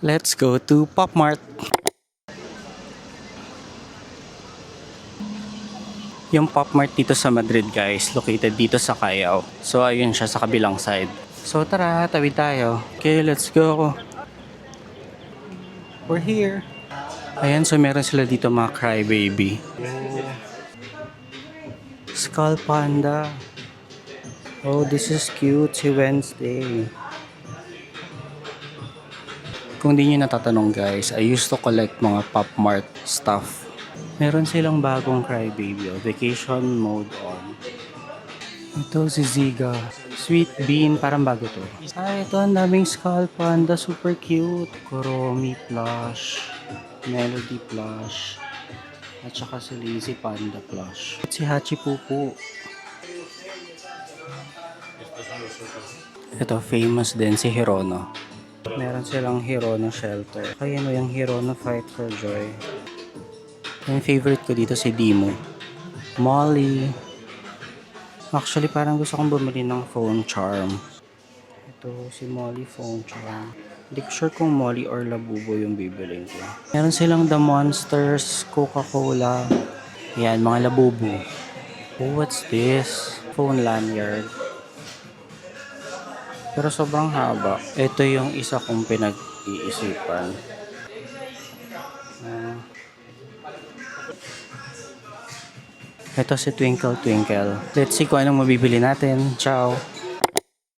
Let's go to Pop Mart. Yung Pop Mart dito sa Madrid guys, located dito sa Callao. So ayun siya sa kabilang side. So tara, tawid tayo. Okay, let's go. We're here. Ayan, so meron sila dito mga Crybaby. Skull Panda. Oh, this is cute. Si Wednesday. Kung di nyo natatanong guys, I used to collect mga Pop Mart stuff. Meron silang bagong Crybaby. Oh, vacation mode on. Ito si Ziga. Sweet Bean. Parang bago to. Ito ang daming Skull Panda. Super cute. Kuromi plush. Melody plush. At saka si Lazy Panda plush. At si Hachi Pupu. Ito famous din si Hirono. Meron silang Hirono shelter. Kaya mo yung Hirono Fight for Joy. Yung favorite ko dito si Dimo. Molly. Actually parang gusto kong bumili ng phone charm. Ito si Molly phone charm. Hindi ko sure kung Molly or Labubo yung bibilin ko. Meron silang The Monsters, Coca-Cola. Yan, mga Labubo. Oh, what's this? Phone lanyard. Pero sobrang haba. Ito yung isa kong pinag-iisipan. Ito si Twinkle Twinkle. Let's see kung anong mabibili natin. Ciao!